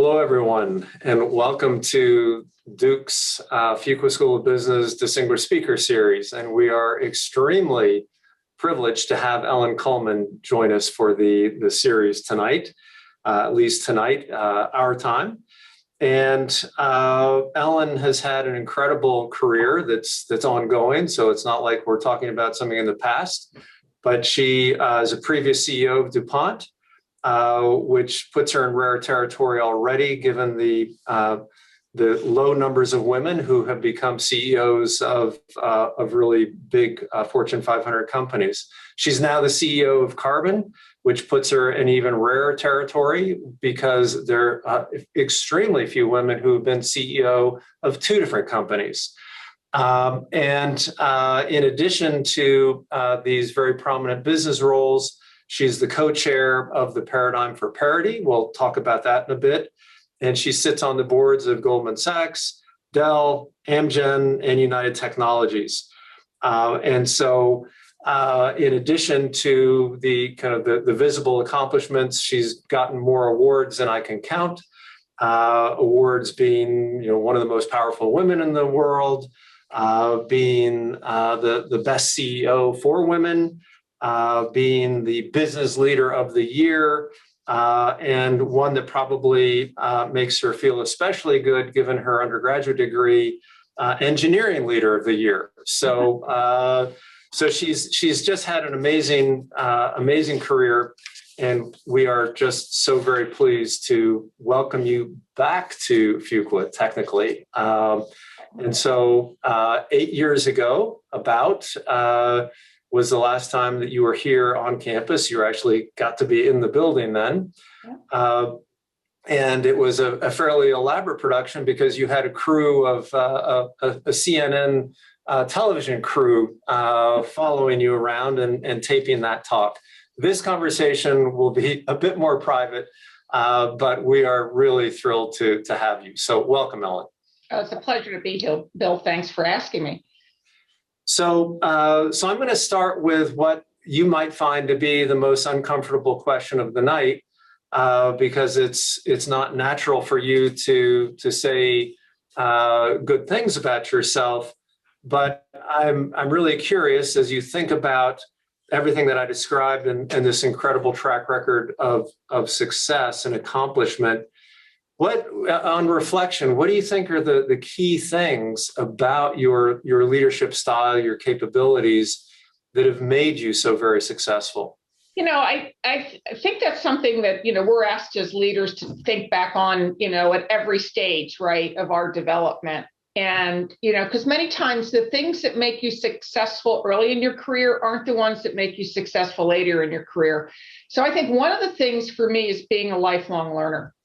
Hello, everyone, and welcome to Duke's Fuqua School of Business Distinguished Speaker Series. And we are extremely privileged to have Ellen Kullman join us for the series tonight, at least tonight, our time. And Ellen has had an incredible career that's ongoing, so it's not like we're talking about something in the past, but she is a previous CEO of DuPont, which puts her in rare territory already, given the low numbers of women who have become CEOs of really big Fortune 500 companies. She's now the CEO of Carbon, which puts her in even rarer territory because there are extremely few women who have been CEO of two different companies. In addition to these very prominent business roles, she's the co-chair of the Paradigm for Parity. We'll talk about that in a bit. And she sits on the boards of Goldman Sachs, Dell, Amgen, and United Technologies. In addition to the kind of the visible accomplishments, she's gotten more awards than I can count. Awards being, one of the most powerful women in the world, being the best CEO for women, being the business leader of the year, and one that probably makes her feel especially good given her undergraduate degree, engineering leader of the year. So she's just had an amazing career, and we are just so very pleased to welcome you back to Fuqua, technically. 8 years ago, was the last time that you were here on campus. You actually got to be in the building then. Yeah. And it was a fairly elaborate production because you had a crew of a CNN television crew following you around and taping that talk. This conversation will be a bit more private, but we are really thrilled to have you. So welcome, Ellen. Oh, it's a pleasure to be here, Bill. Thanks for asking me. So I'm going to start with what you might find to be the most uncomfortable question of the night, because it's not natural for you to say good things about yourself. But I'm really curious, as you think about everything that I described and this incredible track record of success and accomplishment. On reflection, what do you think are the key things about your leadership style, your capabilities that have made you so very successsul? I think that's something that, we're asked as leaders to think back on, at every stage, right, of our development. And, because many times the things that make you successful early in your career aren't the ones that make you successful later in your career. So I think one of the things for me is being a lifelong learner.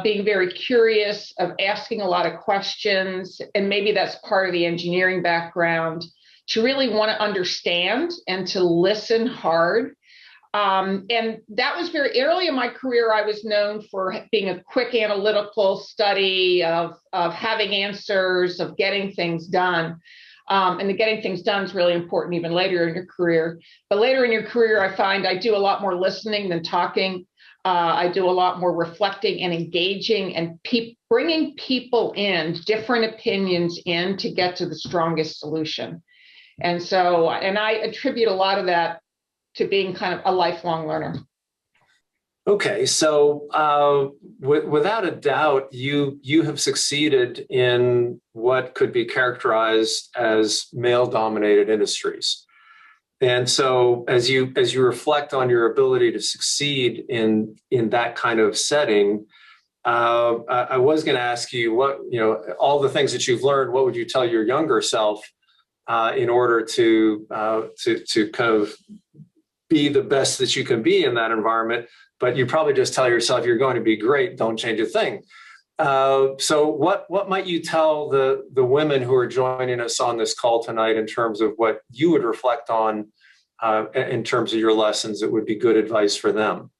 Being very curious, of asking a lot of questions, and maybe that's part of the engineering background, to really want to understand and to listen hard. And that was very early in my career. I was known for being a quick analytical study of having answers, of getting things done. And the getting things done is really important even later in your career. But later in your career, I find I do a lot more listening than talking. I do a lot more reflecting and engaging and bringing people in, different opinions in, to get to the strongest solution. And I attribute a lot of that to being kind of a lifelong learner. Okay, so without a doubt, you have succeeded in what could be characterized as male-dominated industries. And so as you reflect on your ability to succeed in that kind of setting, I was going to ask you all the things that you've learned, what would you tell your younger self in order to kind of be the best that you can be in that environment? But you probably just tell yourself you're going to be great, don't change a thing. So what might you tell the women who are joining us on this call tonight in terms of what you would reflect on in terms of your lessons that would be good advice for them?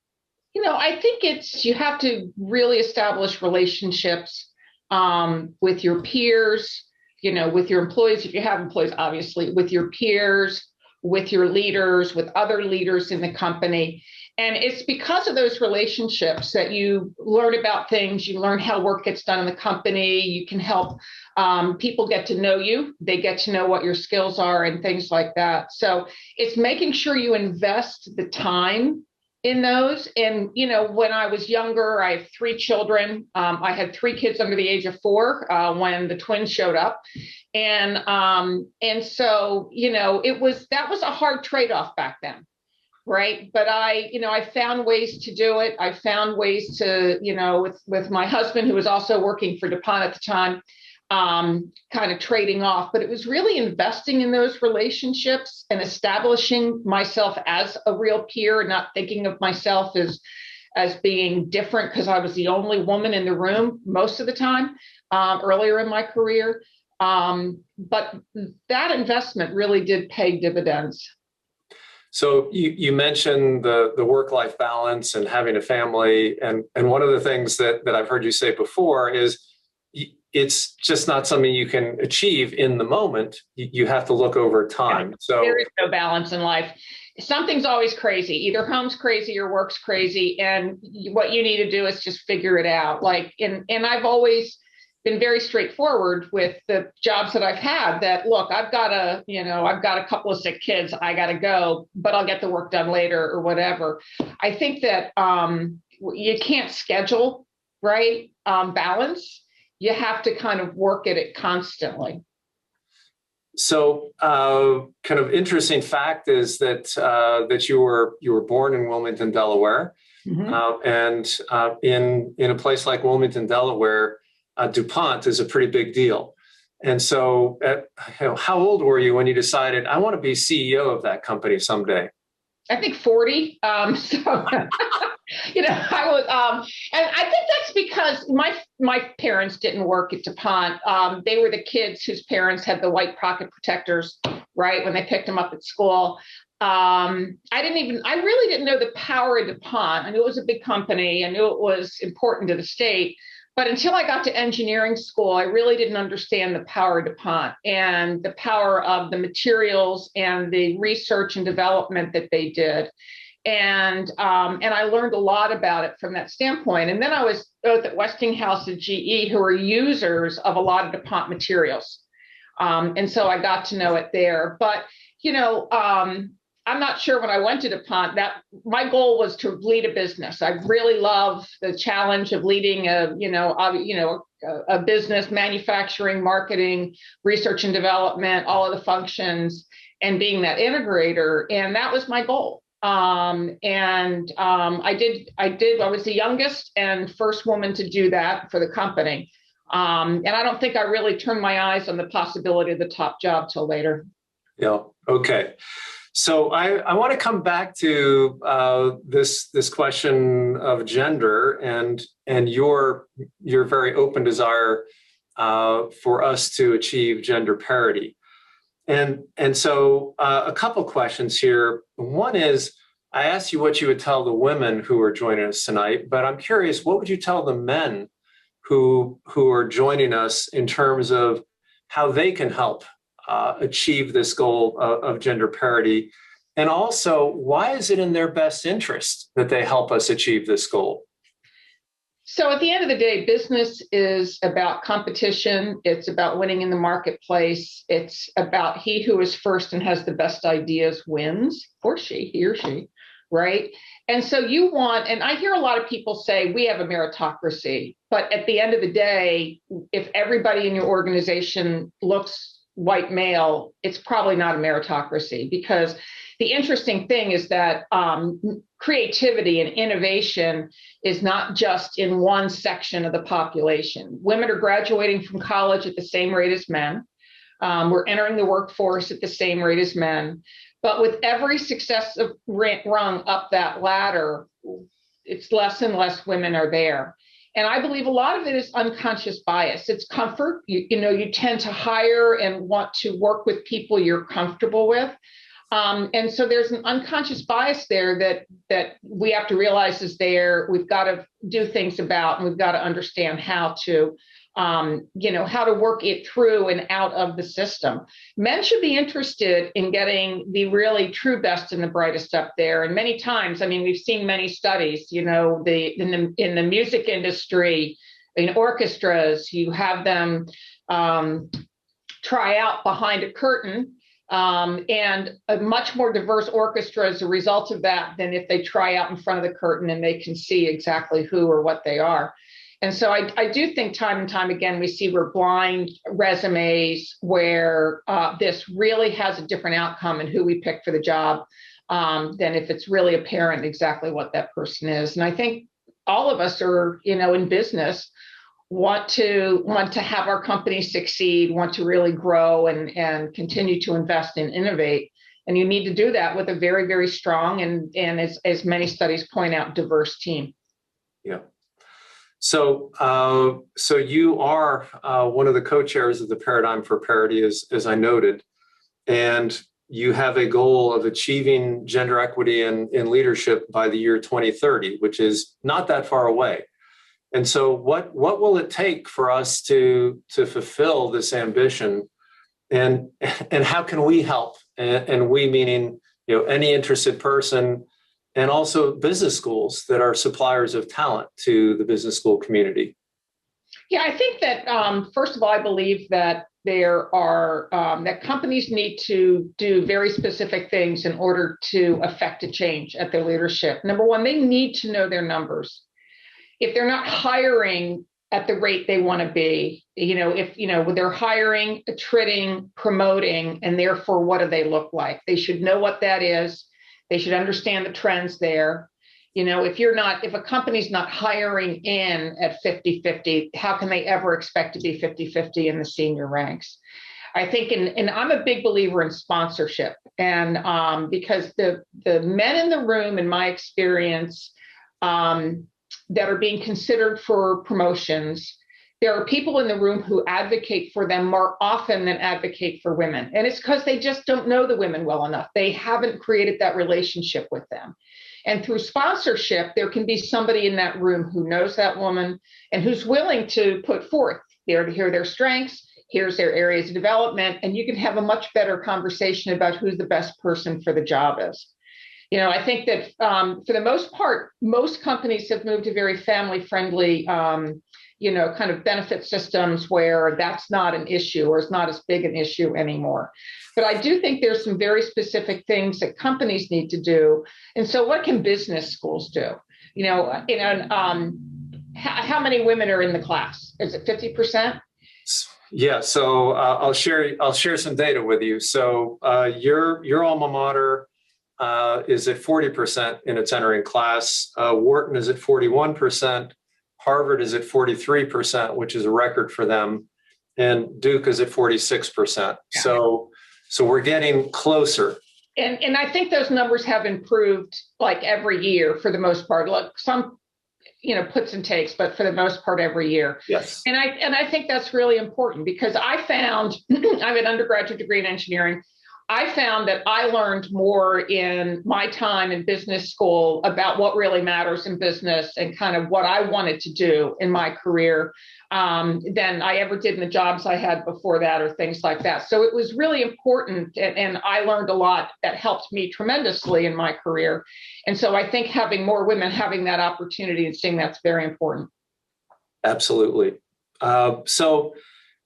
I think you have to really establish relationships with your peers, with your employees, if you have employees, obviously, with your peers, with your leaders, with other leaders in the company. And it's because of those relationships that you learn about things, you learn how work gets done in the company, you can help people get to know you, they get to know what your skills are and things like that. So it's making sure you invest the time in those. And, when I was younger, I have 3 children. I had 3 kids under the age of 4 when the twins showed up. And so, that was a hard trade-off back then. Right. But I found ways to do it. I found ways to, with my husband, who was also working for DuPont at the time, kind of trading off. But it was really investing in those relationships and establishing myself as a real peer, not thinking of myself as being different because I was the only woman in the room most of the time earlier in my career. But that investment really did pay dividends. So you mentioned the work-life balance and having a family. And one of the things that I've heard you say before is it's just not something you can achieve in the moment. You have to look over time. So there is no balance in life. Something's always crazy. Either home's crazy or work's crazy. And what you need to do is just figure it out. And I've always been very straightforward with the jobs that I've had that, look, I've got a couple of sick kids, I got to go, but I'll get the work done later or whatever. I think that you can't schedule, right? Balance. You have to kind of work at it constantly. So kind of interesting fact is that you were born in Wilmington, Delaware. Mm-hmm. And in a place like Wilmington, Delaware, DuPont is a pretty big deal. And so how old were you when you decided, I want to be CEO of that company someday? I think 40. I was, and I think that's because my parents didn't work at DuPont. They were the kids whose parents had the white pocket protectors, right, when they picked them up at school. I really didn't know the power of DuPont. I knew it was a big company. I knew it was important to the state. But until I got to engineering school, I really didn't understand the power of DuPont and the power of the materials and the research and development that they did. And I learned a lot about it from that standpoint. And then I was both at Westinghouse and GE, who are users of a lot of DuPont materials. And so I got to know it there. But, I'm not sure when I went to DuPont that my goal was to lead a business. I really love the challenge of leading a business, manufacturing, marketing, research and development, all of the functions, and being that integrator. And that was my goal. I was the youngest and first woman to do that for the company. And I don't think I really turned my eyes on the possibility of the top job till later. Yeah. Okay. So I want to come back to this question of gender and your very open desire for us to achieve gender parity. And so a couple questions here. One is, I asked you what you would tell the women who are joining us tonight, but I'm curious, what would you tell the men who are joining us in terms of how they can help achieve this goal of gender parity? And also, why is it in their best interest that they help us achieve this goal? So at the end of the day, business is about competition. It's about winning in the marketplace. It's about he who is first and has the best ideas wins, or he or she, right? And so and I hear a lot of people say, we have a meritocracy. But at the end of the day, if everybody in your organization looks white male, it's probably not a meritocracy, because the interesting thing is that creativity and innovation is not just in one section of the population. Women are graduating from college at the same rate as men. We're entering the workforce at the same rate as men. But with every successive rung up that ladder, it's less and less women are there. And I believe a lot of it is unconscious bias. It's comfort. You tend to hire and want to work with people you're comfortable with. And so there's an unconscious bias there that we have to realize is there. We've got to do things about, and we've got to understand how to how to work it through and out of the system. Men should be interested in getting the really true best and the brightest up there. And many times, I mean, we've seen many studies, in the music industry, in orchestras, you have them try out behind a curtain, and a much more diverse orchestra as a result of that than if they try out in front of the curtain and they can see exactly who or what they are. And so I do think time and time again, we see we're blind resumes where this really has a different outcome in who we pick for the job than if it's really apparent exactly what that person is. And I think all of us are, in business, want to have our company succeed, want to really grow and continue to invest and innovate. And you need to do that with a very, very strong and as many studies point out, diverse team. Yeah. So you are one of the co-chairs of the Paradigm for Parity, as I noted, and you have a goal of achieving gender equity in leadership by the year 2030, which is not that far away. And so what will it take for us to fulfill this ambition, and how can we help? And we meaning, any interested person, and also business schools that are suppliers of talent to the business school community. Yeah, I think that first of all, I believe that there are that companies need to do very specific things in order to affect a change at their leadership. Number one, they need to know their numbers. If they're not hiring at the rate they want to be, if they're hiring, attriting, promoting, and therefore what do they look like? They should know what that is. They should understand the trends there. If a company's not hiring in at 50-50, how can they ever expect to be 50-50 in the senior ranks? I think, and I'm a big believer in sponsorship, and because the men in the room, in my experience, that are being considered for promotions, there are people in the room who advocate for them more often than advocate for women. And it's because they just don't know the women well enough. They haven't created that relationship with them. And through sponsorship, there can be somebody in that room who knows that woman and who's willing to put forth there to hear their strengths, here's their areas of development, and you can have a much better conversation about who the best person for the job is. I think that for the most part, most companies have moved to very family-friendly, kind of benefit systems where that's not an issue or is not as big an issue anymore. But I do think there's some very specific things that companies need to do. And so what can business schools do? How many women are in the class? Is it 50%? Yeah, so I'll share some data with you. So your alma mater is at 40% in its entering class. Wharton is at 41%. Harvard is at 43%, which is a record for them. And Duke is at 46%. Yeah. So we're getting closer. And I think those numbers have improved like every year for the most part. Look, some, puts and takes, but for the most part every year. Yes. And I think that's really important because I found, I have an undergraduate degree in engineering. I found that I learned more in my time in business school about what really matters in business and kind of what I wanted to do in my career than I ever did in the jobs I had before that or things like that. So it was really important. And I learned a lot that helped me tremendously in my career. And so I think having more women having that opportunity and seeing that's very important. Absolutely.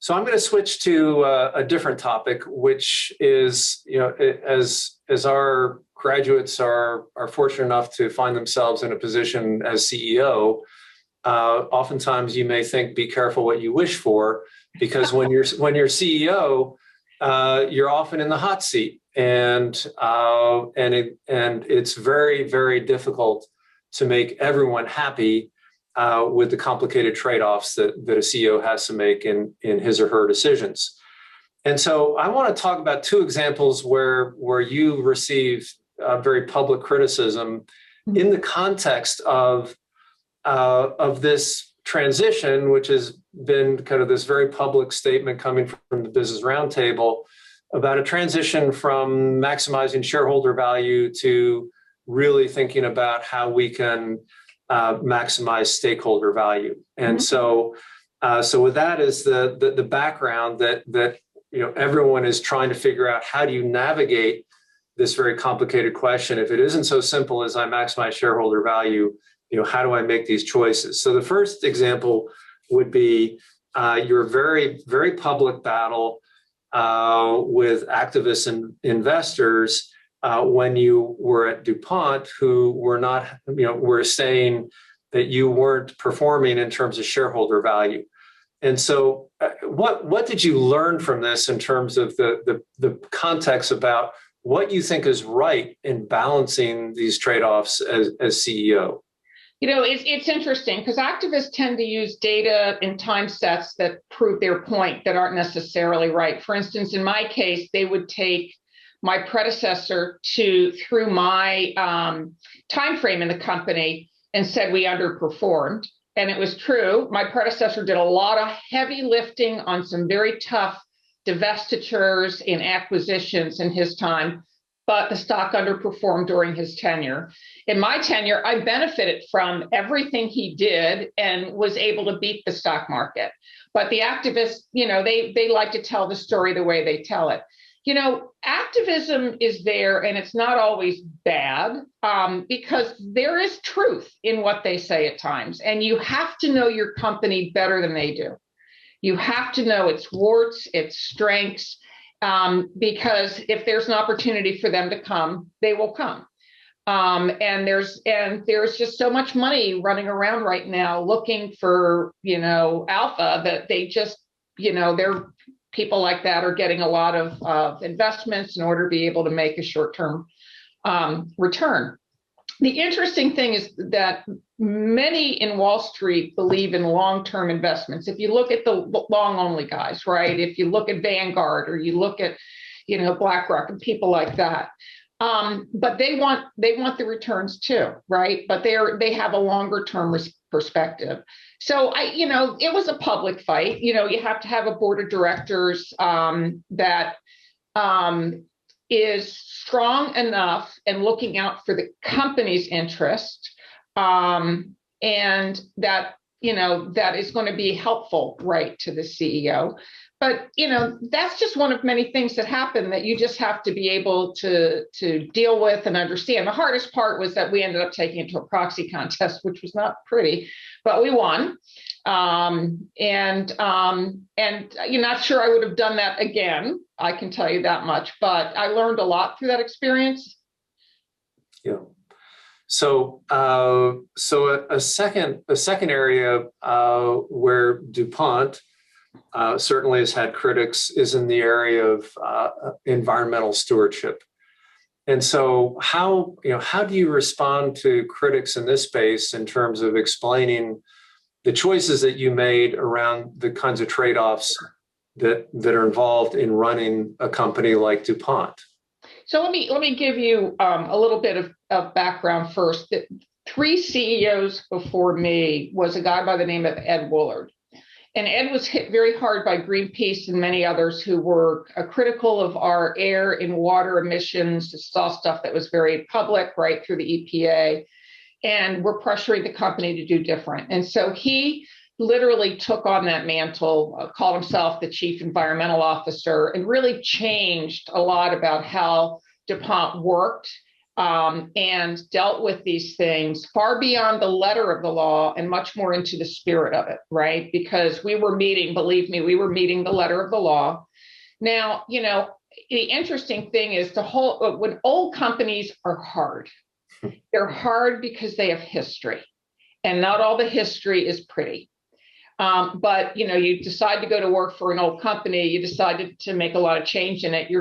So I'm going to switch to a different topic, which is, as our graduates are fortunate enough to find themselves in a position as CEO, oftentimes you may think, be careful what you wish for, because when you're CEO, you're often in the hot seat, and it's very, very difficult to make everyone happy. With the complicated trade-offs that a CEO has to make in his or her decisions. And so I want to talk about two examples where you received very public criticism in the context of this transition, which has been kind of this very public statement coming from the Business Roundtable about a transition from maximizing shareholder value to really thinking about how we can maximize stakeholder value. And so So with that as the background that everyone is trying to figure out, how do you navigate this very complicated question? If it isn't so simple as I maximize shareholder value, how do I make these choices? So the first example would be your very, very public battle with activists and investors when you were at DuPont, who were not, were saying that you weren't performing in terms of shareholder value. And so what did you learn from this in terms of the context about what you think is right in balancing these trade-offs as CEO? It's interesting because activists tend to use data and time sets that prove their point that aren't necessarily right. For instance, in my case, they would take my predecessor through my time frame in the company and said we underperformed. And it was true. My predecessor did a lot of heavy lifting on some very tough divestitures and acquisitions in his time, but the stock underperformed during his tenure. In my tenure, I benefited from everything he did and was able to beat the stock market. But the activists, they like to tell the story the way they tell it. Activism is there, and it's not always bad because there is truth in what they say at times. And you have to know your company better than they do. You have to know its warts, its strengths, because if there's an opportunity for them to come, they will come. And there's just so much money running around right now looking for, alpha that they just, they're people like that are getting a lot of investments in order to be able to make a short-term return. The interesting thing is that many in Wall Street believe in long-term investments. If you look at the long-only guys, right? If you look at Vanguard or you look at, BlackRock and people like that, but they want the returns too, right? But they have a longer-term perspective. So it was a public fight. You have to have a board of directors that is strong enough and looking out for the company's interest, and that that is going to be helpful, right, to the CEO. But that's just one of many things that happen that you just have to be able to deal with and understand. The hardest part was that we ended up taking it to a proxy contest, which was not pretty, but we won. And not sure I would have done that again. I can tell you that much, but I learned a lot through that experience. Yeah. So, a second area where DuPont certainly has had critics is in the area of environmental stewardship. And so, how do you respond to critics in this space in terms of explaining the choices that you made around the kinds of trade-offs that are involved in running a company like DuPont? So let me give you a little bit of background first. The 3 CEOs before me was a guy by the name of Ed Willard. And Ed was hit very hard by Greenpeace and many others who were critical of our air and water emissions. Saw stuff that was very public, right, through the EPA. And we're pressuring the company to do different. And so he literally took on that mantle, called himself the chief environmental officer, and really changed a lot about how DuPont worked and dealt with these things far beyond the letter of the law and much more into the spirit of it, right? Because we were meeting, believe me, we were meeting the letter of the law. Now, the interesting thing is when old companies are hard, they're hard because they have history, and not all the history is pretty. But you decide to go to work for an old company, you decided to make a lot of change in it.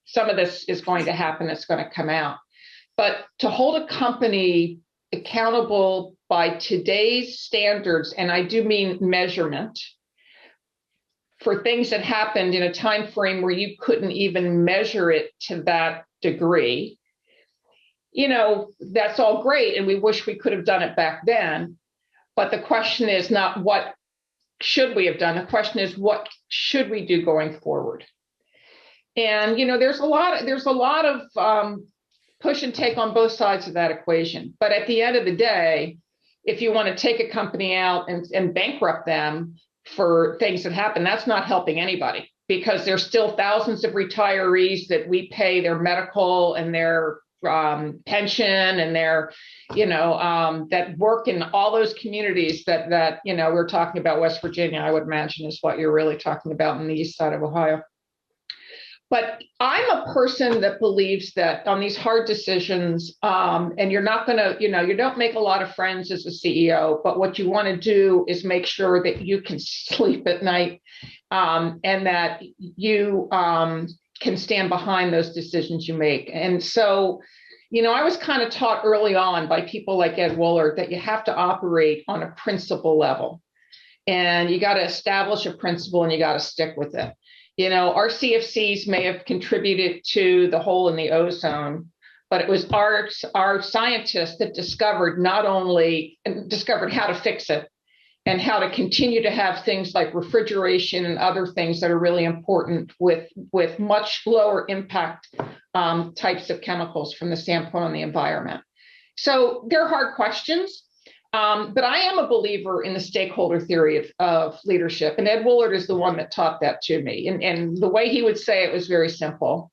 Some of this is going to happen. It's going to come out. But to hold a company accountable by today's standards, and I do mean measurement, for things that happened in a time frame where you couldn't even measure it to that degree, that's all great, and we wish we could have done it back then. But the question is not what should we have done. The question is what should we do going forward. And there's a lot of push and take on both sides of that equation. But at the end of the day, if you want to take a company out and bankrupt them for things that happen, that's not helping anybody, because there's still thousands of retirees that we pay their medical and their pension and their, that work in all those communities that we're talking about. West Virginia, I would imagine, is what you're really talking about on the east side of Ohio. But I'm a person that believes that on these hard decisions, and you're not going to, you don't make a lot of friends as a CEO, but what you want to do is make sure that you can sleep at night, and that you can stand behind those decisions you make. And so, I was kind of taught early on by people like Ed Willard that you have to operate on a principle level, and you got to establish a principle and you got to stick with it. Our CFCs may have contributed to the hole in the ozone, but it was our scientists that discovered how to fix it and how to continue to have things like refrigeration and other things that are really important with much lower impact types of chemicals from the standpoint of the environment. So they're hard questions. But I am a believer in the stakeholder theory of leadership. And Ed Willard is the one that taught that to me. And the way he would say it was very simple.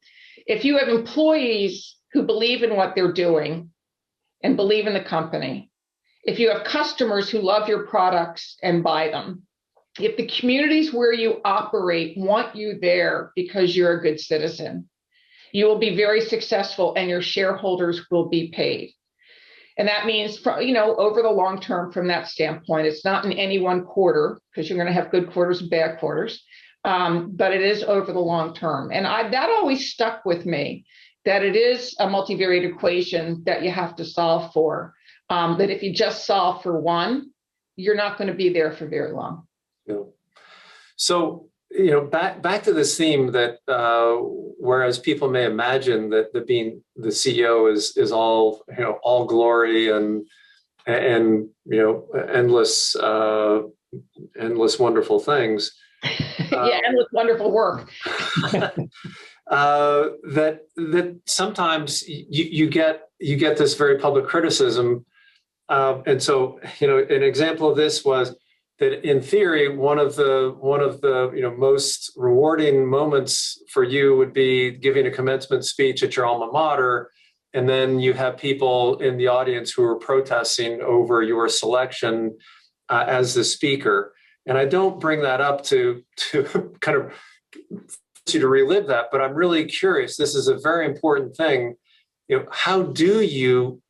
If you have employees who believe in what they're doing and believe in the company, if you have customers who love your products and buy them, if the communities where you operate want you there because you're a good citizen, you will be very successful and your shareholders will be paid. And that means, over the long term from that standpoint, it's not in any one quarter, because you're going to have good quarters and bad quarters, but it is over the long term. And that always stuck with me, that it is a multivariate equation that you have to solve for, that if you just solve for one, you're not going to be there for very long. Yeah. So, back to this theme that whereas people may imagine that being the CEO is all glory and endless wonderful things. Endless wonderful work. that sometimes you get this very public criticism, and so an example of this was that in theory, one of the most rewarding moments for you would be giving a commencement speech at your alma mater, and then you have people in the audience who are protesting over your selection as the speaker. And I don't bring that up to kind of you to relive that, but I'm really curious. This is a very important thing. How do you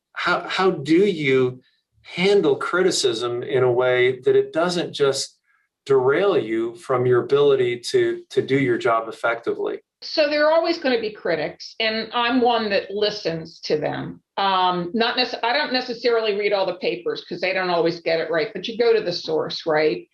handle criticism in a way that it doesn't just derail you from your ability to do your job effectively? So there are always going to be critics, and I'm one that listens to them. I don't necessarily read all the papers because they don't always get it right, but you go to the source, right?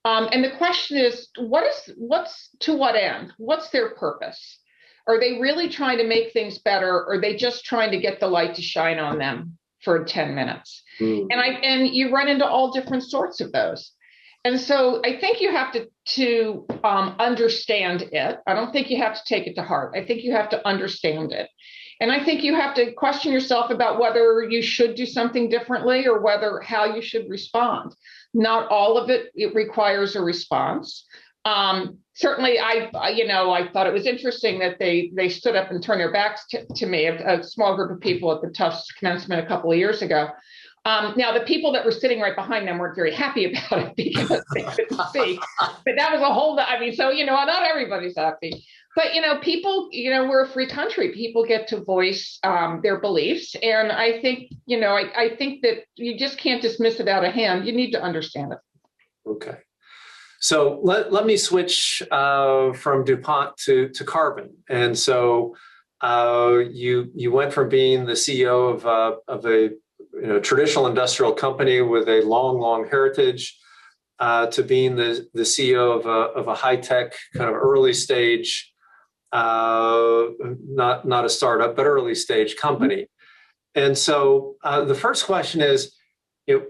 And the question is, what's to what end? What's their purpose? Are they really trying to make things better, or are they just trying to get the light to shine on them for 10 minutes? And you run into all different sorts of those. And so I think you have to understand it. I don't think you have to take it to heart. I think you have to understand it. And I think you have to question yourself about whether you should do something differently or how you should respond. Not all of it requires a response. Certainly, I thought it was interesting that they stood up and turned their backs to me, a small group of people at the Tufts commencement a couple of years ago. Now, the people that were sitting right behind them weren't very happy about it because they couldn't speak. But that was a whole, not everybody's happy. But, people, we're a free country. People get to voice their beliefs. And I think, I think that you just can't dismiss it out of hand. You need to understand it. Okay. So let me switch from DuPont to carbon. And so you went from being the CEO of a traditional industrial company with a long heritage to being the CEO of a high-tech kind of early stage, not a startup, but early stage company. And so the first question is,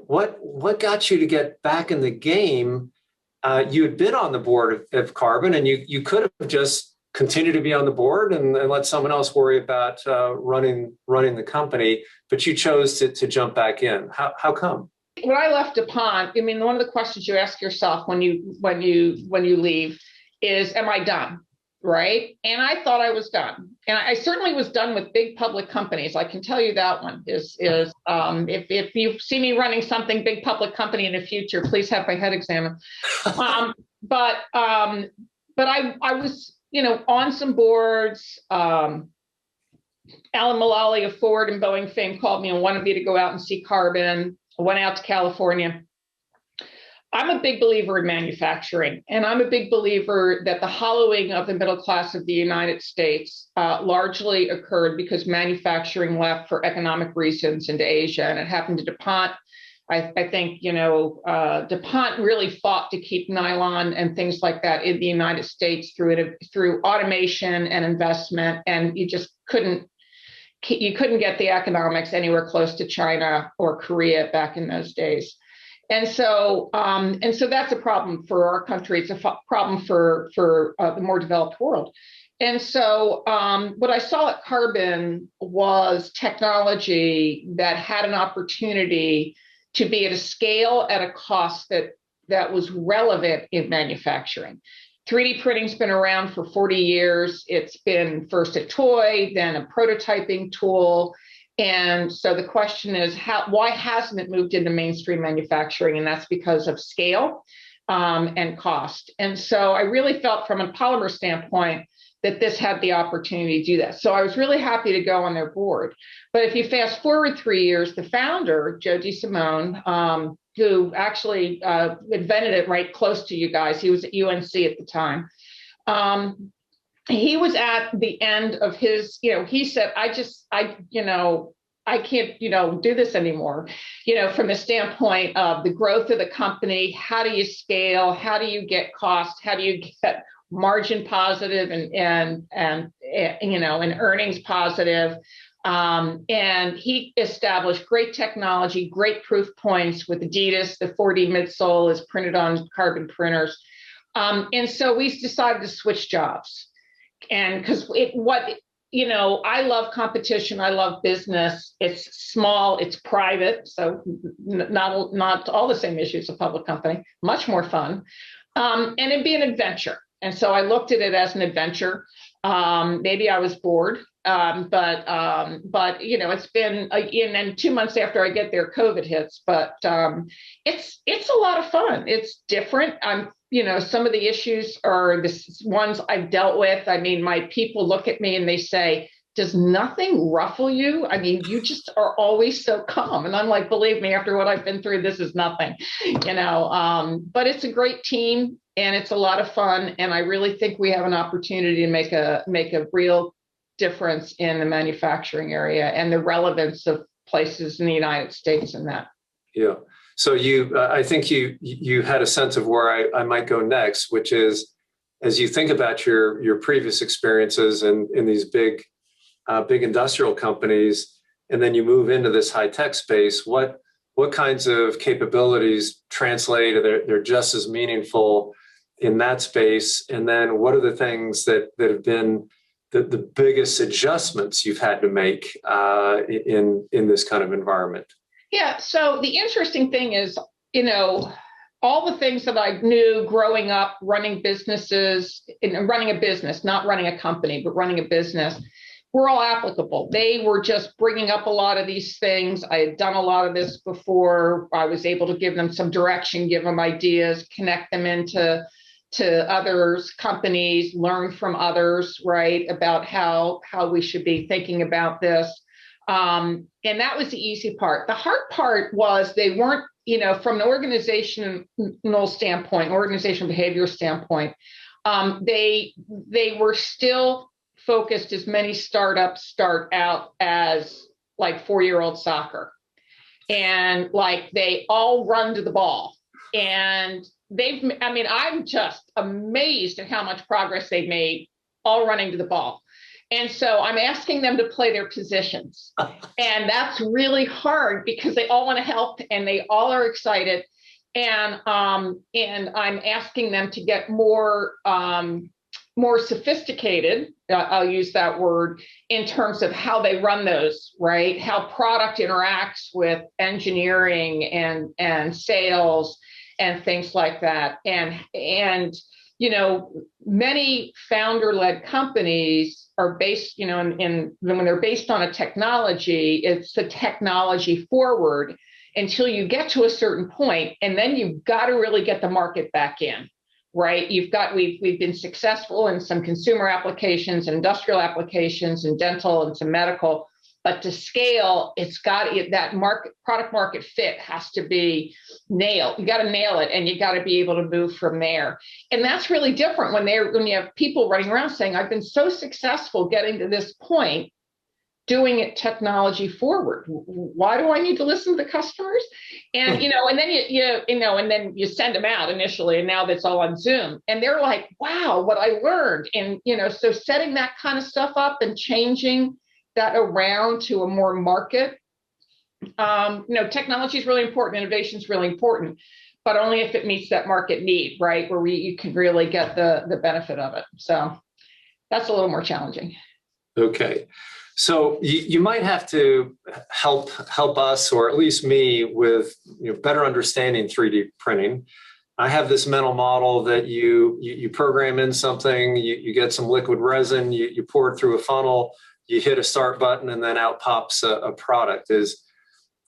what got you to get back in the game? You had been on the board of Carbon, and you could have just continued to be on the board and let someone else worry about running the company, but you chose to jump back in. How come? When I left DuPont, I mean, one of the questions you ask yourself when you leave is, am I done? Right. And I thought I was done. And I certainly was done with big public companies. I can tell you that one is if you see me running something big public company in the future, please have my head examined. But I was, on some boards. Alan Mulally of Ford and Boeing fame called me and wanted me to go out and see Carbon. I went out to California. I'm a big believer in manufacturing, and I'm a big believer that the hollowing of the middle class of the United States largely occurred because manufacturing left for economic reasons into Asia, and it happened to DuPont. I think, DuPont really fought to keep nylon and things like that in the United States through automation and investment, and you couldn't get the economics anywhere close to China or Korea back in those days. And so that's a problem for our country. It's a problem for the more developed world. And so what I saw at Carbon was technology that had an opportunity to be at a scale at a cost that was relevant in manufacturing. 3D printing's been around for 40 years. It's been first a toy, then a prototyping tool. And so the question is, why hasn't it moved into mainstream manufacturing? And that's because of scale and cost. And so I really felt from a polymer standpoint that this had the opportunity to do that. So I was really happy to go on their board. But if you fast forward 3 years, the founder, Joe DeSimone, who actually invented it right close to you guys, he was at UNC at the time. He was at the end of his, he said, I can't, do this anymore, from the standpoint of the growth of the company. How do you scale? How do you get cost? How do you get margin positive and earnings positive? And he established great technology, great proof points with Adidas. The 4D midsole is printed on Carbon printers. And so we decided to switch jobs. And because I love competition. I love business. It's small, it's private. So not all the same issues a public company, much more fun. And it'd be an adventure. And so I looked at it as an adventure. Maybe I was bored, but it's been, and then 2 months after I get there, COVID hits. But it's a lot of fun. It's different. Some of the issues are the ones I've dealt with. I mean, my people look at me and they say, does nothing ruffle you? I mean, you just are always so calm. And I'm like, believe me, after what I've been through, this is nothing, but it's a great team and it's a lot of fun. And I really think we have an opportunity to make a real difference in the manufacturing area and the relevance of places in the United States in that. Yeah. So I think you had a sense of where I might go next, which is, as you think about your previous experiences in these big industrial companies, and then you move into this high tech space, what kinds of capabilities translate, or they're just as meaningful in that space? And then what are the things that have been the biggest adjustments you've had to make in this kind of environment? Yeah. So the interesting thing is, all the things that I knew growing up, running businesses, and running a business, not running a company, but running a business, were all applicable. They were just bringing up a lot of these things. I had done a lot of this before. I was able to give them some direction, give them ideas, connect them into others, companies, learn from others, right, about how we should be thinking about this. And that was the easy part. The hard part was they weren't, from an organizational standpoint, organizational behavior standpoint, they were still focused, as many startups start out as like 4-year-old soccer. And like they all run to the ball. And I'm just amazed at how much progress they've made all running to the ball. And so I'm asking them to play their positions. And that's really hard because they all want to help and they all are excited. And I'm asking them to get more more sophisticated, I'll use that word, in terms of how they run those, right? How product interacts with engineering and sales and things like that. And many founder-led companies are based, in when they're based on a technology, it's the technology forward until you get to a certain point, and then you've got to really get the market back in. Right, we've been successful in some consumer applications, industrial applications, and dental and some medical, but to scale, that product market fit has to be nailed. You got to nail it, and you got to be able to move from there. And that's really different when you have people running around saying, "I've been so successful getting to this point, doing it technology forward. Why do I need to listen to the customers?" And and then and then you send them out initially, and now that's all on Zoom, and they're like, "Wow, what I learned!" And so setting that kind of stuff up and changing that around to a more market, technology is really important, innovation is really important, but only if it meets that market need, right, where you can really get the benefit of it. So that's a little more challenging. Okay. So you might have to help us, or at least me, with better understanding 3D printing. I have this mental model that you program in something, you get some liquid resin, you pour it through a funnel, you hit a start button, and then out pops a product.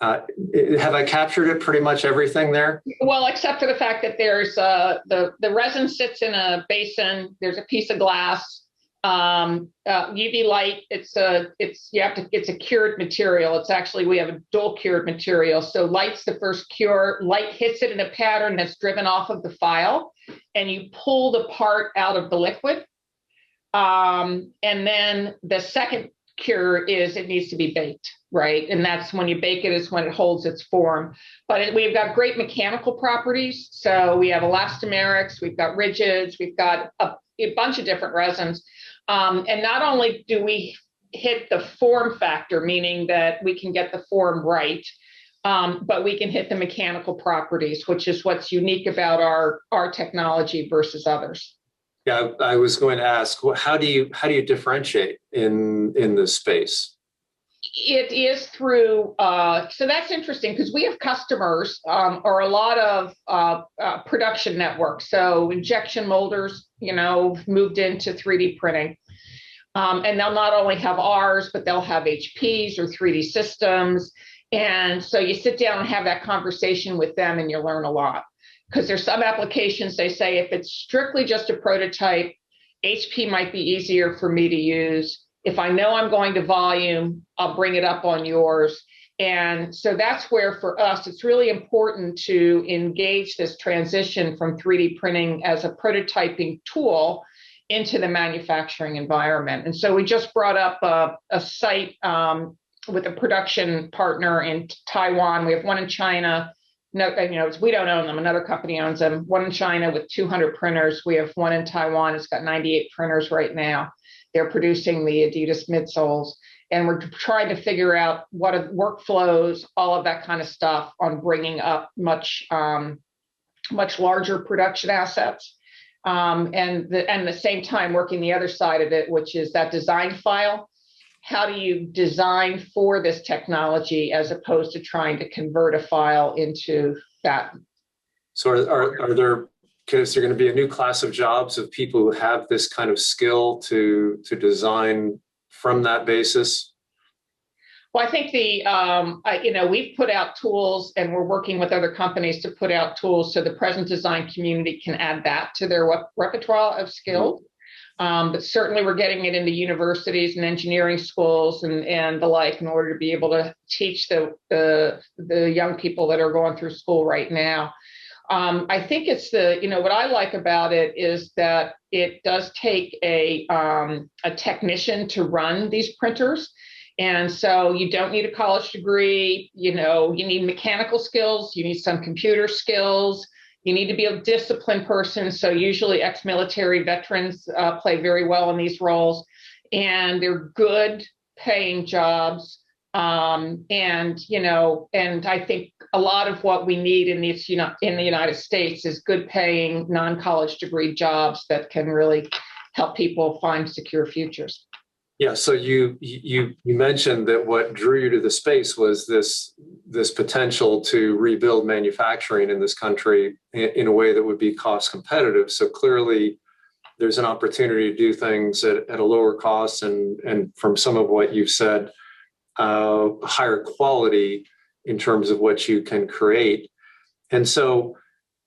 Have I captured it pretty much everything there? Well, except for the fact that there's the resin sits in a basin. There's a piece of glass. UV light. It's a cured material. It's actually, we have a dual cured material. So light's the first cure. Light hits it in a pattern that's driven off of the file, and you pull the part out of the liquid. And then the second cure is it needs to be baked, right? And that's when you bake it is when it holds its form. But we've got great mechanical properties. So we have elastomerics, we've got rigids, we've got a bunch of different resins. And not only do we hit the form factor, meaning that we can get the form right, but we can hit the mechanical properties, which is what's unique about our technology versus others. Yeah, I was going to ask, how do you differentiate in this space? It is through, so that's interesting because we have customers or a lot of production networks. So injection molders, moved into 3D printing. And they'll not only have ours, but they'll have HPs or 3D systems. And so you sit down and have that conversation with them and you learn a lot. Because there's some applications, they say, if it's strictly just a prototype, HP might be easier for me to use. If I know I'm going to volume, I'll bring it up on yours. And so that's where, for us, it's really important to engage this transition from 3D printing as a prototyping tool into the manufacturing environment. And so we just brought up a site with a production partner in Taiwan. We have one in China. No, we don't own them. Another company owns them. One in China with 200 printers. We have one in Taiwan. It's got 98 printers right now. They're producing the Adidas midsoles. And we're trying to figure out what are workflows, all of that kind of stuff on bringing up much larger production assets. And the same time working the other side of it, which is that design file. How do you design for this technology as opposed to trying to convert a file into that? So are there, is there going to be a new class of jobs of people who have this kind of skill to design from that basis? Well, I think we've put out tools and we're working with other companies to put out tools so the present design community can add that to their repertoire of skills. But certainly we're getting it into universities and engineering schools and the like in order to be able to teach the young people that are going through school right now. I think it's what I like about it is that it does take a technician to run these printers. And so you don't need a college degree, you need mechanical skills, you need some computer skills. You need to be a disciplined person. So usually ex-military veterans play very well in these roles, and they're good paying jobs. And I think a lot of what we need in the United States is good paying non-college degree jobs that can really help people find secure futures. Yeah, so you mentioned that what drew you to the space was this potential to rebuild manufacturing in this country in a way that would be cost competitive. So clearly, there's an opportunity to do things at a lower cost and from some of what you've said, higher quality in terms of what you can create. And so,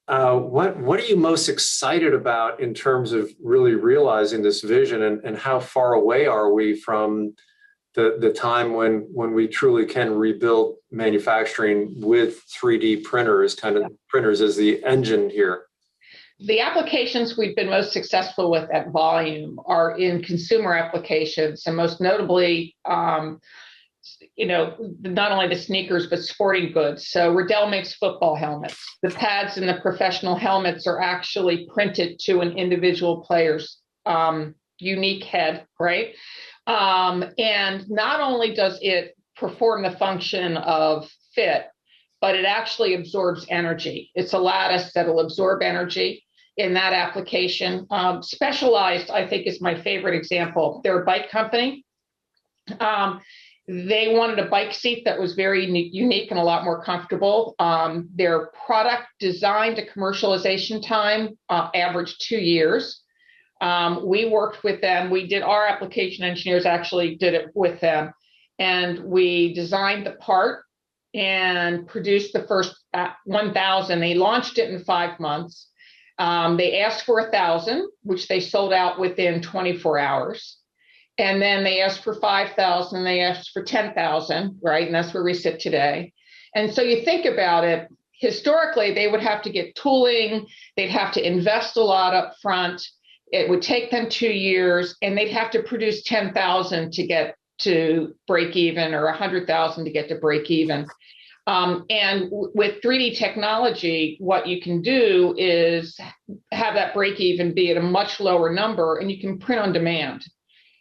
what are you most excited about in terms of really realizing this vision, and how far away are we from the time when we truly can rebuild manufacturing with 3D printers as the engine here? The applications we've been most successful with at volume are in consumer applications, and most notably, not only the sneakers, but sporting goods. So Riddell makes football helmets. The pads in the professional helmets are actually printed to an individual player's unique head, right? And not only does it perform the function of fit, but it actually absorbs energy. It's a lattice that'll absorb energy in that application. Specialized, I think, is my favorite example. They're a bike company. They wanted a bike seat that was very unique and a lot more comfortable. Their product design to commercialization time averaged 2 years. We worked with them. Our application engineers actually did it with them. And we designed the part and produced the first 1,000. They launched it in 5 months. They asked for 1,000, which they sold out within 24 hours. And then they asked for 5,000, they asked for 10,000, right? And that's where we sit today. And so you think about it, historically, they would have to get tooling, they'd have to invest a lot up front. It would take them 2 years, and they'd have to produce 10,000 to get to break even, or 100,000 to get to break even. And with 3D technology, what you can do is have that break even be at a much lower number, and you can print on demand.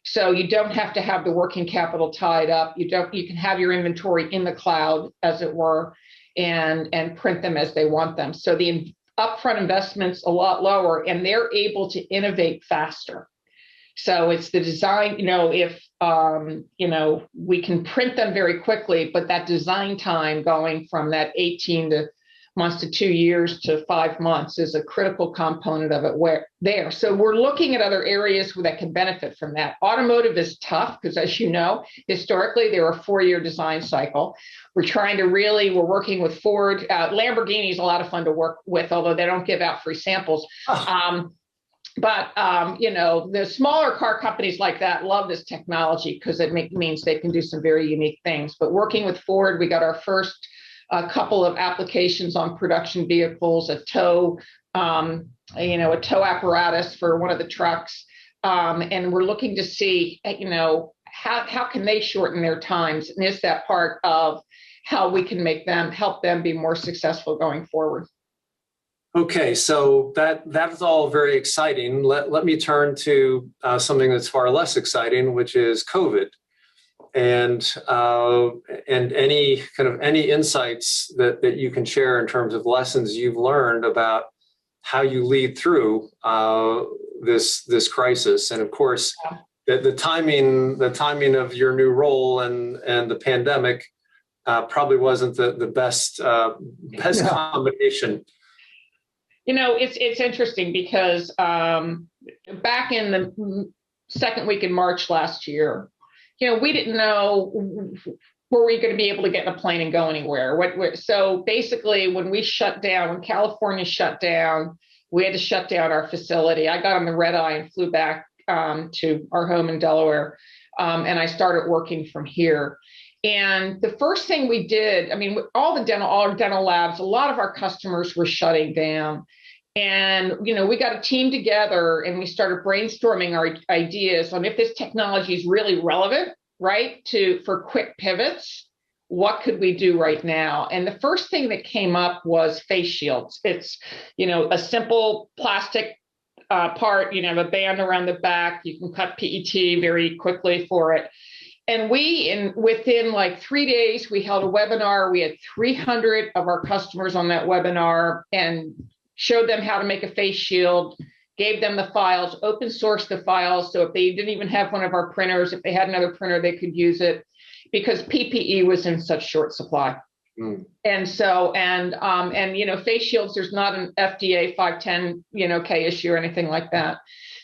So you don't have to have the working capital tied up. You can have your inventory in the cloud, as it were, and print them as they want them. So the upfront investment's a lot lower, and they're able to innovate faster. So it's the design, if we can print them very quickly, but that design time going from that 18 months to 2 years to 5 months is a critical component of it So we're looking at other areas that can benefit from that. Automotive is tough because, as you know, historically, they're a 4-year design cycle. We're working with Ford. Lamborghini is a lot of fun to work with, although they don't give out free samples. But the smaller car companies like that love this technology because it means they can do some very unique things. But working with Ford, we got our first couple of applications on production vehicles, a tow apparatus for one of the trucks. And we're looking to see, how can they shorten their times? And is that part of how we can help them be more successful going forward? Okay, so that's all very exciting. Let me turn to something that's far less exciting, which is COVID. And any insights that you can share in terms of lessons you've learned about how you lead through this crisis. And of course, the timing of your new role and the pandemic probably wasn't the best combination. It's interesting because back in the second week in March last year, we didn't know, were we going to be able to get in a plane and go anywhere? So basically, when California shut down, we had to shut down our facility. I got on the red eye and flew back to our home in Delaware, and I started working from here. And the first thing we did, all our dental labs, a lot of our customers were shutting down. And, we got a team together and we started brainstorming our ideas on if this technology is really relevant, right, for quick pivots, what could we do right now? And the first thing that came up was face shields. It's, a simple plastic part, have a band around the back. You can cut PET very quickly for it. And within like 3 days, we held a webinar. We had 300 of our customers on that webinar and showed them how to make a face shield, gave them the files, open sourced the files. So if they didn't even have one of our printers, if they had another printer, they could use it because PPE was in such short supply. And so, face shields, there's not an FDA 510, K issue or anything like that.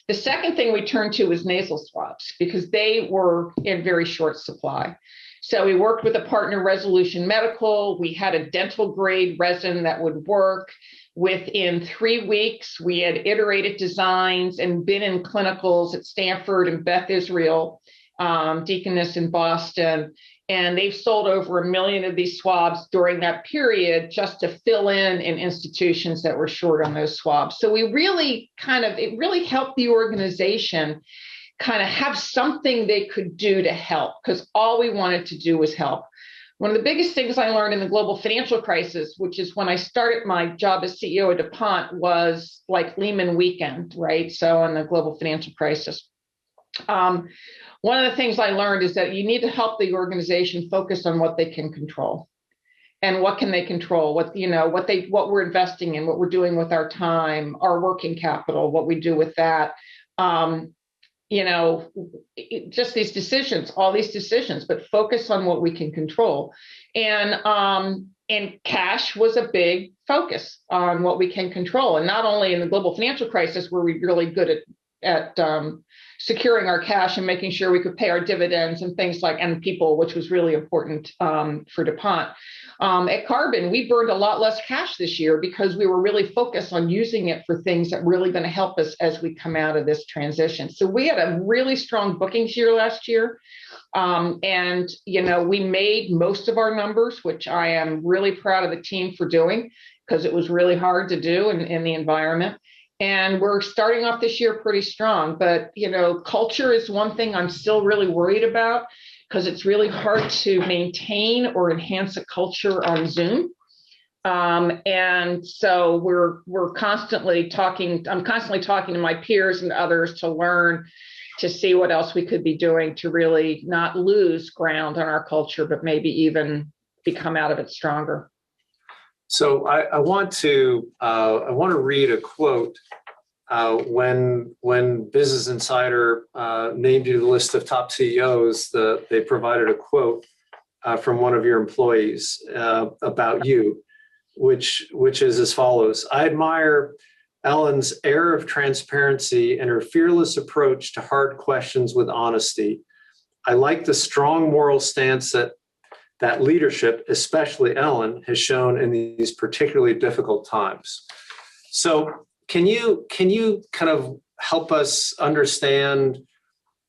The second thing we turned to was nasal swabs because they were in very short supply. So we worked with a partner, Resolution Medical. We had a dental grade resin that would work. Within 3 weeks, we had iterated designs and been in clinicals at Stanford and Beth Israel, Deaconess in Boston. And they've sold over 1 million of these swabs during that period just to fill in institutions that were short on those swabs. So it really helped the organization kind of have something they could do to help because all we wanted to do was help. One of the biggest things I learned in the global financial crisis, which is when I started my job as CEO of DuPont, was like Lehman weekend, right? So in the global financial crisis. One of the things I learned is that you need to help the organization focus on what they can control. And what can they control? What we're investing in, what we're doing with our time, our working capital, what we do with that. Just these decisions, all these decisions, but focus on what we can control. And cash was a big focus on what we can control. And not only in the global financial crisis were we really good at securing our cash and making sure we could pay our dividends and things and people, which was really important for DuPont. At Carbon, we burned a lot less cash this year because we were really focused on using it for things that really going to help us as we come out of this transition. So we had a really strong bookings year last year. We made most of our numbers, which I am really proud of the team for doing because it was really hard to do in the environment. And we're starting off this year pretty strong, but, culture is one thing I'm still really worried about because it's really hard to maintain or enhance a culture on Zoom. And so we're constantly talking. I'm constantly talking to my peers and others to learn to see what else we could be doing to really not lose ground on our culture, but maybe even become out of it stronger. So I want to read a quote. When Business Insider named you the list of top CEOs, they provided a quote from one of your employees about you, which is as follows: "I admire Ellen's air of transparency and her fearless approach to hard questions with honesty. I like the strong moral stance that leadership, especially Ellen, has shown in these particularly difficult times." So can you kind of help us understand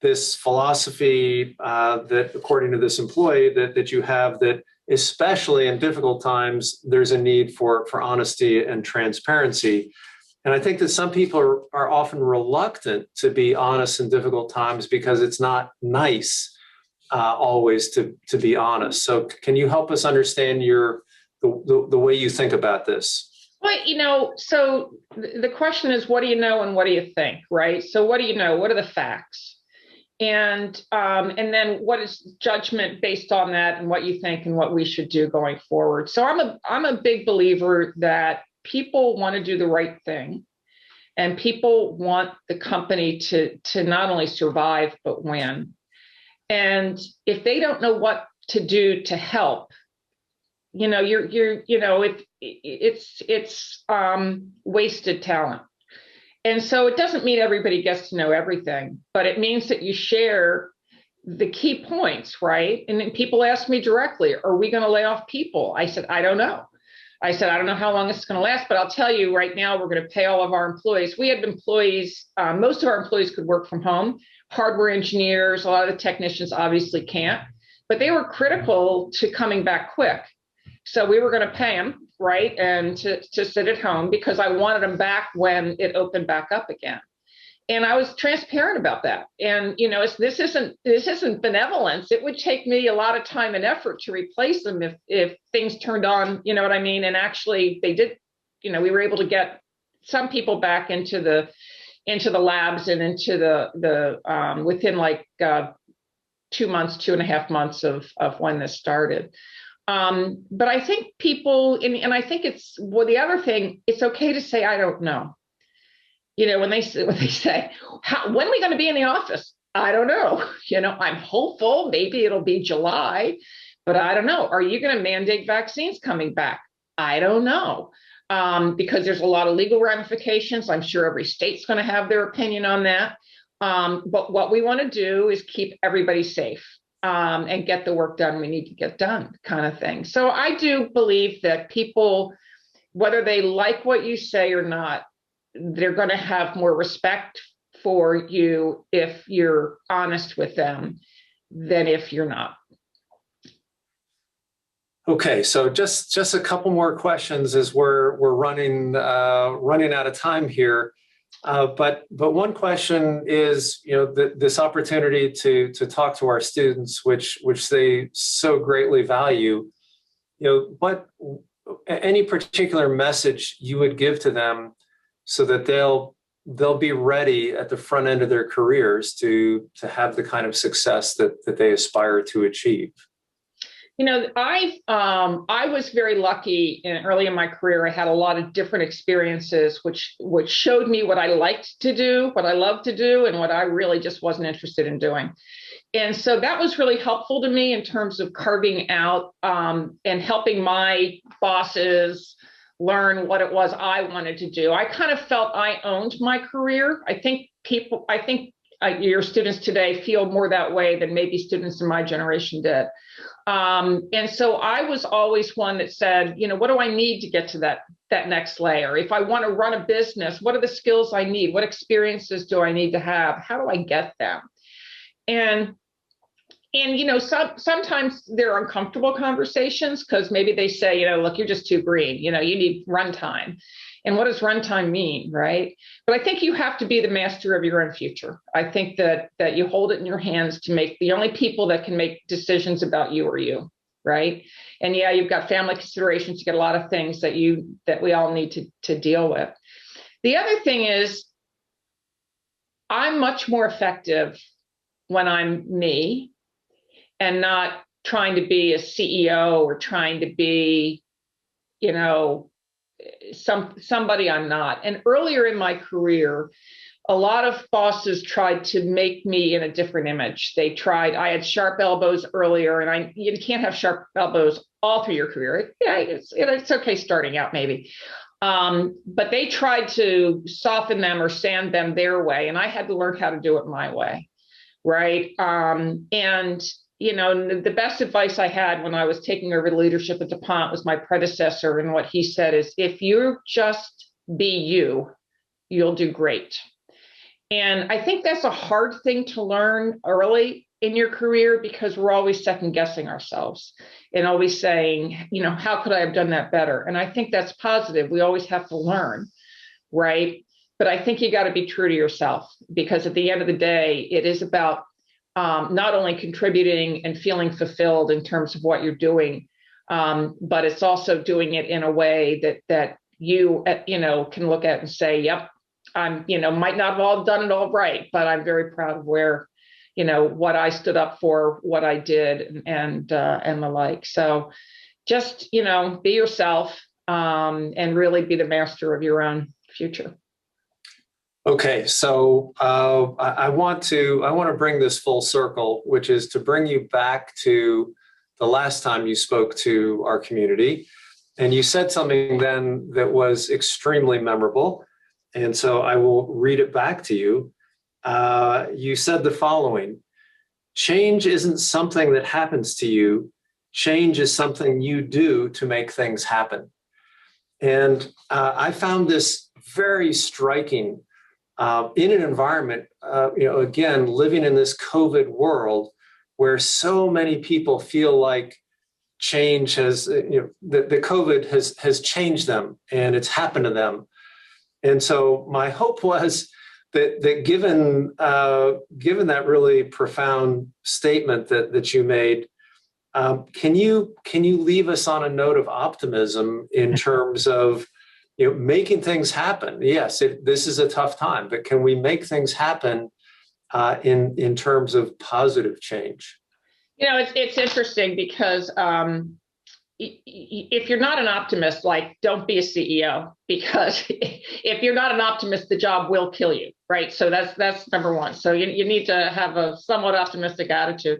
this philosophy that, according to this employee, that you have, that especially in difficult times, there's a need for honesty and transparency? And I think that some people are often reluctant to be honest in difficult times because it's not nice always to be honest. So can you help us understand the way you think about this? Well, so the question is, what do you know and what do you think, right? So what do you know? What are the facts? And then what is judgment based on that and what you think and what we should do going forward? So I'm a big believer that people want to do the right thing, and people want the company to not only survive but win. And if they don't know what to do to help, it's wasted talent. And so it doesn't mean everybody gets to know everything, but it means that you share the key points, right? And then people ask me directly, are we going to lay off people? I said, I don't know. I don't know how long it's going to last, but I'll tell you right now, we're going to pay all of our employees. We had employees, most of our employees could work from home. Hardware engineers, a lot of the technicians obviously can't, but they were critical to coming back quick. So we were going to pay them, right, and to sit at home because I wanted them back when it opened back up again. And I was transparent about that. And, this isn't benevolence. It would take me a lot of time and effort to replace them if things turned on, you know what I mean? And actually they did, we were able to get some people back into the labs and into the within 2 months, 2.5 months of when this started. But I think people, and I think the other thing, it's okay to say, I don't know. when they say, when are we going to be in the office? I don't know. I'm hopeful maybe it'll be July, but I don't know. Are you going to mandate vaccines coming back? I don't know. Because there's a lot of legal ramifications. I'm sure every state's going to have their opinion on that. But what we want to do is keep everybody safe, and get the work done we need to get done, kind of thing. So I do believe that people, whether they like what you say or not, they're going to have more respect for you if you're honest with them than if you're not. Okay, so just a couple more questions as we're running out of time here. But one question is, this opportunity to talk to our students, which they so greatly value. What any particular message you would give to them so that they'll be ready at the front end of their careers to have the kind of success that they aspire to achieve? I was very lucky early in my career. I had a lot of different experiences, which showed me what I liked to do, what I loved to do, and what I really just wasn't interested in doing. And so that was really helpful to me in terms of carving out and helping my bosses learn what it was I wanted to do. I kind of felt I owned my career. I think your students today feel more that way than maybe students in my generation did. And so I was always one that said, what do I need to get to that next layer? If I want to run a business, what are the skills I need? What experiences do I need to have? How do I get them? And sometimes they're uncomfortable conversations because maybe they say, look, you're just too green. You need runtime. And what does runtime mean, right? But I think you have to be the master of your own future. I think that you hold it in your hands to make. The only people that can make decisions about you are you, right? And yeah, you've got family considerations. You get a lot of things that we all need to deal with. The other thing is, I'm much more effective when I'm me and not trying to be a CEO or trying to be, somebody I'm not. And earlier in my career, a lot of bosses tried to make me in a different image. I had sharp elbows earlier, and you can't have sharp elbows all through your career. Yeah, it's okay starting out maybe. But they tried to soften them or sand them their way, and I had to learn how to do it my way, right? And the best advice I had when I was taking over the leadership at DuPont was my predecessor. And what he said is, if you just be you, you'll do great. And I think that's a hard thing to learn early in your career because we're always second guessing ourselves and always saying, how could I have done that better? And I think that's positive. We always have to learn, right? But I think you got to be true to yourself, because at the end of the day, it is about not only contributing and feeling fulfilled in terms of what you're doing, but it's also doing it in a way that you can look at and say, yep, I'm might not have all done it all right, but I'm very proud of where what I stood up for, what I did, and the like. So just be yourself, and really be the master of your own future. Okay, so I want to bring this full circle, which is to bring you back to the last time you spoke to our community, and you said something then that was extremely memorable, and so I will read it back to you. You said the following: "Change isn't something that happens to you. Change is something you do to make things happen." And I found this very striking. In an environment, again, living in this COVID world where so many people feel like change has, the COVID has changed them and it's happened to them. And so my hope was that given that really profound statement that you made, can you leave us on a note of optimism in terms of making things happen? Yes, this is a tough time, but can we make things happen in terms of positive change? It's interesting because if you're not an optimist, like, don't be a CEO, because if you're not an optimist, the job will kill you, right? So that's number one. So you need to have a somewhat optimistic attitude.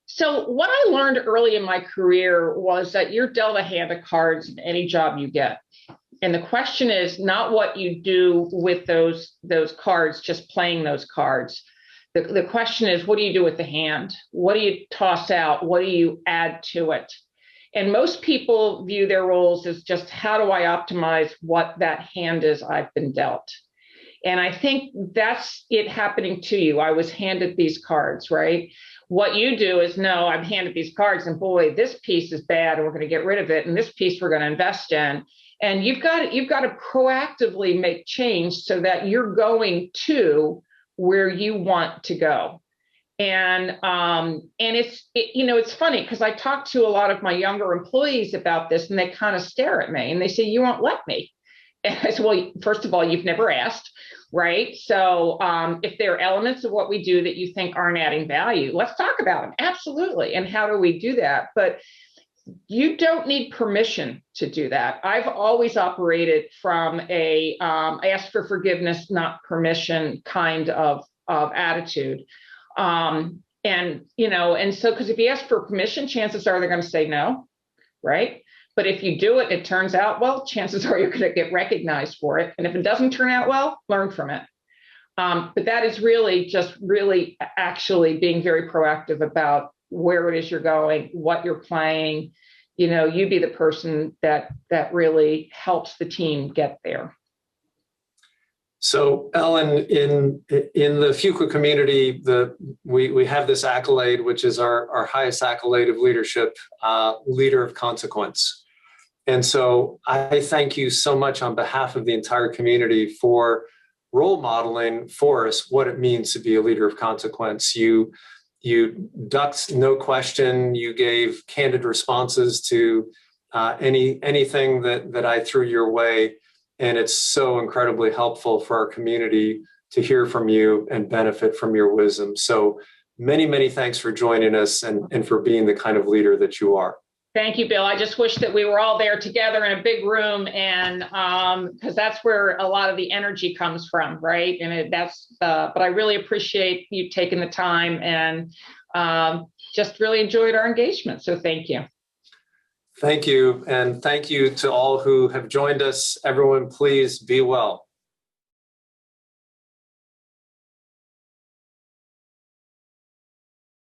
So what I learned early in my career was that you're dealt a hand of cards in any job you get. And the question is not what you do with those cards, just playing those cards. The question is, what do you do with the hand? What do you toss out? What do you add to it? And most people view their roles as just, how do I optimize what that hand is I've been dealt? And I think that's it happening to you. I was handed these cards, right? What you do is, no, I'm handed these cards, and boy, this piece is bad, and we're going to get rid of it, and this piece we're going to invest in. And you've got to proactively make change so that you're going to where you want to go. And it's funny, because I talk to a lot of my younger employees about this, and they kind of stare at me and they say, you won't let me. And I said, well, first of all, you've never asked, right? So if there are elements of what we do that you think aren't adding value, let's talk about them. Absolutely. And how do we do that? But you don't need permission to do that. I've always operated from a ask for forgiveness, not permission kind of attitude. And so, because if you ask for permission, chances are they're going to say no, right? But if you do it, it turns out well, chances are you're going to get recognized for it. And if it doesn't turn out well, learn from it. But that is really actually being very proactive about where it is you're going, what you're playing. You be the person that really helps the team get there. So, Ellen, in the Fuqua community, we have this accolade, which is our highest accolade of leadership, leader of consequence. And so I thank you so much on behalf of the entire community for role modeling for us what it means to be a leader of consequence. You ducked no question. You gave candid responses to anything that I threw your way. And it's so incredibly helpful for our community to hear from you and benefit from your wisdom. So many, many thanks for joining us and for being the kind of leader that you are. Thank you, Bill. I just wish that we were all there together in a big room, and because that's where a lot of the energy comes from, right? And but I really appreciate you taking the time, and just really enjoyed our engagement. So thank you. Thank you. And thank you to all who have joined us. Everyone, please be well.